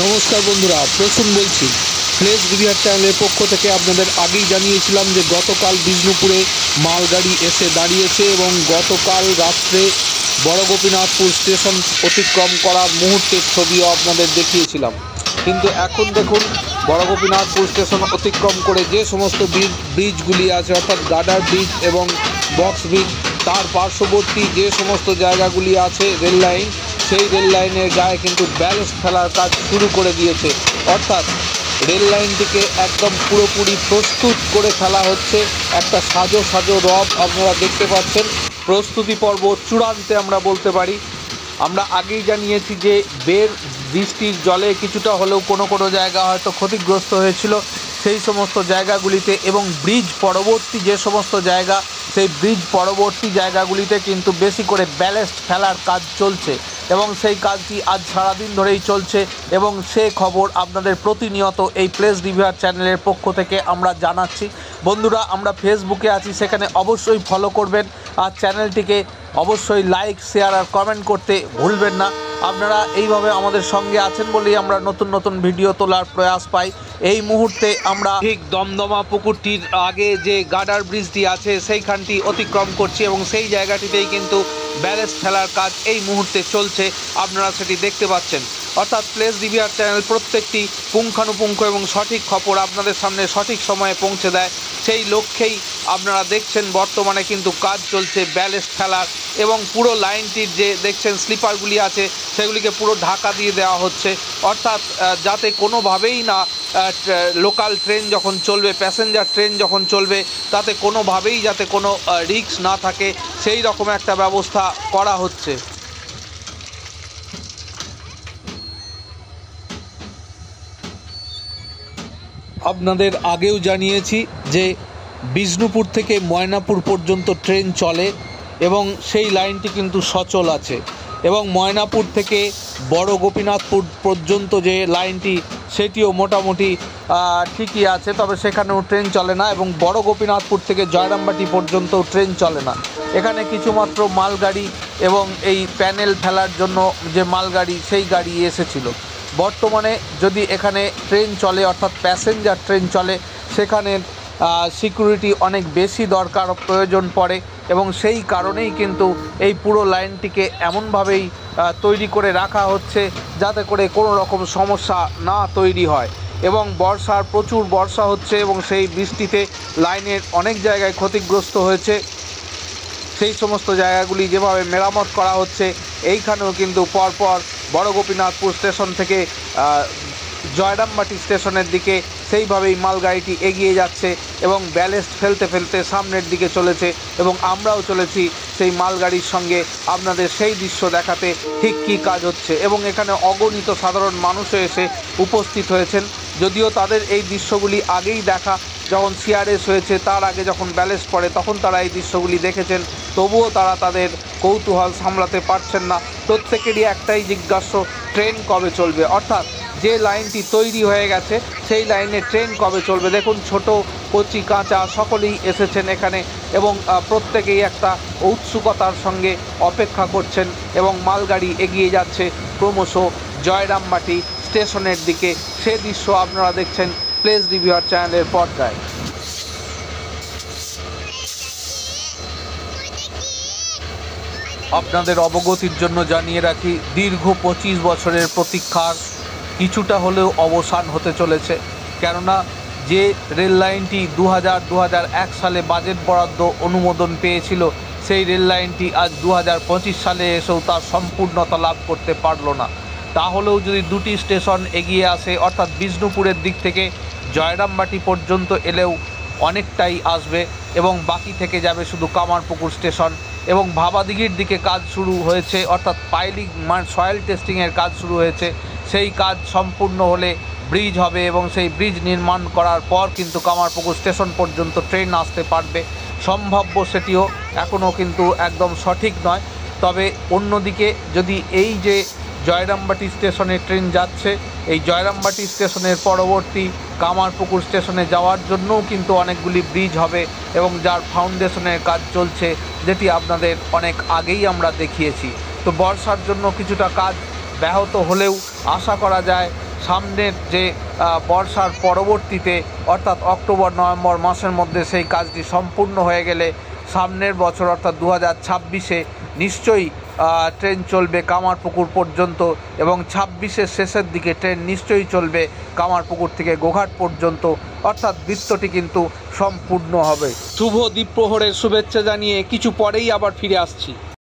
নমস্কার বন্ধুরা, প্রসূন বলছি। প্লেস রিভিউয়ার চ্যানেলের পক্ষ থেকে আপনাদের আগেই জানিয়েছিলাম যে গতকাল বিষ্ণুপুরে মালগাড়ি এসে দাঁড়িয়েছে এবং গতকাল রাত্রে বড় গোপীনাথপুর স্টেশন অতিক্রম করার মুহূর্তের ছবিও আপনাদের দেখিয়েছিলাম। কিন্তু এখন দেখুন, বড় গোপীনাথপুর স্টেশন অতিক্রম করে যে সমস্ত ব্রিজগুলি আছে, অর্থাৎ গার্ডার ব্রিজ এবং বক্স ব্রিজ, তার পার্শ্ববর্তী যে সমস্ত জায়গাগুলি আছে রেল লাইন, সেই রেল লাইনের গায়ে কিন্তু ব্যালেস্ট ফেলার কাজ শুরু করে দিয়েছে। অর্থাৎ রেল লাইনটিকে একদম পুরোপুরি প্রস্তুত করে ফেলা হচ্ছে। একটা সাজো সাজো রব আপনারা দেখতে পাচ্ছেন। প্রস্তুতি পর্ব চূড়ান্তে আমরা বলতে পারি। আমরা আগেই জানিয়েছি যে বৃষ্টির জলে কিছুটা হলেও কোনো জায়গা হয়তো ক্ষতিগ্রস্ত হয়েছিল সেই সমস্ত জায়গাগুলিতে, এবং ব্রিজ পরবর্তী যে সমস্ত জায়গা, সেই ব্রিজ পরবর্তী জায়গাগুলিতে কিন্তু বেশি করে ব্যালেস্ট ফেলার কাজ চলছে এবং সেই কাজটি আজ সারাদিন ধরেই চলছে এবং সে খবর আপনাদের প্রতিনিয়ত এই প্লেস রিভিউয়ার চ্যানেলের পক্ষ থেকে আমরা জানাচ্ছি। বন্ধুরা, আমরা ফেসবুকে আছি, সেখানে অবশ্যই ফলো করবেন আর চ্যানেলটিকে অবশ্যই লাইক, শেয়ার আর কমেন্ট করতে ভুলবেন না। আপনারা এইভাবে আমাদের সঙ্গে আছেন বলেই আমরা নতুন ভিডিও তোলার প্রয়াস পাই। এই মুহূর্তে আমরা ঠিক দমদমা পুকুরটির আগে যে গার্ডার ব্রিজটি আছে সেইখানটি অতিক্রম করছি এবং সেই জায়গাটিতেই কিন্তু ব্যালেস্ট ফেলার কাজ এই মুহূর্তে চলছে। আপনারা সেটি দেখতে পাচ্ছেন। অর্থাৎ প্লেস রিভিউয়ার চ্যানেল প্রত্যেকটি পুঙ্খানুপুঙ্খ এবং সঠিক খবর আপনাদের সামনে সঠিক সময়ে পৌঁছে দেয়। সেই লক্ষ্যেই আপনারা দেখছেন বর্তমানে কিন্তু কাজ চলছে ব্যালেস্ট ফেলার, এবং পুরো লাইনটির যে দেখছেন স্লিপারগুলি আছে সেগুলিকে পুরো ঢাকা দিয়ে দেওয়া হচ্ছে। অর্থাৎ যাতে কোনোভাবেই না লোকাল ট্রেন যখন চলবে, প্যাসেঞ্জার ট্রেন যখন চলবে, তাতে কোনোভাবেই যাতে কোনো রিস্ক না থাকে, সেই রকম একটা ব্যবস্থা করা হচ্ছে। আপনাদের আগেও জানিয়েছি যে বিষ্ণুপুর থেকে ময়নাপুর পর্যন্ত ট্রেন চলে এবং সেই লাইনটি কিন্তু সচল আছে, এবং ময়নাপুর থেকে বড় গোপীনাথপুর পর্যন্ত যে লাইনটি সেটিও মোটামুটি ঠিকই আছে, তবে সেখানেও ট্রেন চলে না, এবং বড় গোপীনাথপুর থেকে জয়রামবাটি পর্যন্ত ট্রেন চলে না। এখানে কিছুমাত্র মালগাড়ি এবং এই প্যানেল ফেলার জন্য যে মালগাড়ি, সেই গাড়ি এসেছিল। বর্তমানে যদি এখানে ট্রেন চলে, অর্থাৎ প্যাসেঞ্জার ট্রেন চলে, সেখানে সিকিউরিটি অনেক বেশি দরকার প্রয়োজন পড়ে, এবং সেই কারণেই কিন্তু এই পুরো লাইনটিকে এমনভাবেই তৈরি করে রাখা হচ্ছে যাতে করে কোনো রকম সমস্যা না তৈরি হয়। এবং প্রচুর বর্ষা হচ্ছে এবং সেই বৃষ্টিতে লাইনের অনেক জায়গায় ক্ষতিগ্রস্ত হয়েছে। সেই সমস্ত জায়গাগুলি যেভাবে মেরামত করা হচ্ছে, এইখানেও কিন্তু পরপর বড় গোপীনাথপুর স্টেশন থেকে জয়রামবাটি স্টেশনের দিকে সেইভাবেই মালগাড়িটি এগিয়ে যাচ্ছে এবং ব্যালেস্ট ফেলতে ফেলতে সামনের দিকে চলেছে, এবং আমরাও চলেছি সেই মালগাড়ির সঙ্গে আপনাদের সেই দৃশ্য দেখাতে ঠিক কী কাজ হচ্ছে। এবং এখানে অগণিত সাধারণ মানুষও এসে উপস্থিত হয়েছেন, যদিও তাদের এই দৃশ্যগুলি আগেই দেখা, যখন সিআরএস হয়েছে তার আগে যখন ব্যালেস্ট পড়ে তখন তারা এই দৃশ্যগুলি দেখেছেন, তবুও তারা তাদের কৌতূহল সামলাতে পারছেন না। প্রত্যেকেরই একটাই জিজ্ঞাস্য, ট্রেন কবে চলবে, অর্থাৎ যে লাইনটি তৈরি হয়ে গেছে সেই লাইনে ট্রেন কবে চলবে। দেখুন, ছোট কচি কাঁচা সকলেই এসেছেন এখানে এবং প্রত্যেকেই একটা উৎসুকতার সঙ্গে অপেক্ষা করছেন, এবং মালগাড়ি এগিয়ে যাচ্ছে ক্রমশ জয়রামবাটি স্টেশনের দিকে। সে দৃশ্য আপনারা দেখছেন প্লেস রিভিউয়ার চ্যানেলের পর্দায়। আপনাদের অবগতির জন্য জানিয়ে রাখি, দীর্ঘ 25 বছরের প্রতীক্ষার কিছুটা হলেও অবসান হতে চলেছে। কেননা যে রেল লাইনটি 2001 সালে বাজেট বরাদ্দ অনুমোদন পেয়েছিল, সেই রেল লাইনটি আজ 2025 সালে এসেও তার সম্পূর্ণতা লাভ করতে পারল না। তাহলেও যদি দুটি স্টেশন এগিয়ে আসে, অর্থাৎ বিষ্ণুপুরের দিক থেকে জয়রামবাটি পর্যন্ত এলেও অনেকটাই আসবে, এবং বাকি থেকে যাবে শুধু কামারপুকুর স্টেশন। এবং ভাবাদিঘির দিকে কাজ শুরু হয়েছে, অর্থাৎ পাইলিং সয়েল টেস্টিংয়ের কাজ শুরু হয়েছে। সেই কাজ সম্পূর্ণ হলে ব্রিজ হবে, এবং সেই ব্রিজ নির্মাণ করার পর কিন্তু কামারপুকুর স্টেশন পর্যন্ত ট্রেন আসতে পারবে। সম্ভাব্য সেটিও এখনও কিন্তু একদম সঠিক নয়। তবে অন্যদিকে যদি এই যে জয়রামবাটি স্টেশনে ট্রেন যাচ্ছে, এই জয়রামবাটি স্টেশনের পরবর্তী কামারপুকুর স্টেশনে যাওয়ার জন্যও কিন্তু অনেকগুলি ব্রিজ হবে, এবং যার ফাউন্ডেশনের কাজ চলছে, যেটি আপনাদের অনেক আগেই আমরা দেখিয়েছি। তো বর্ষার জন্য কিছুটা কাজ ব্যাহত হলেও আশা করা যায় সামনের যে বর্ষার পরবর্তীতে অর্থাৎ অক্টোবর নভেম্বর মাসের মধ্যে সেই কাজটি সম্পূর্ণ হয়ে গেলে সামনের বছর অর্থাৎ 2026-এ নিশ্চয়ই ট্রেন চলবে কামারপুকুর পর্যন্ত, এবং 26-এর শেষের দিকে ট্রেন নিশ্চয়ই চলবে কামারপুকুর থেকে গোঘাট পর্যন্ত, অর্থাৎ বৃত্তটি কিন্তু সম্পূর্ণ হবে। শুভ দ্বীপ্রহরের শুভেচ্ছা জানিয়ে কিছু পরেই আবার ফিরে আসছি।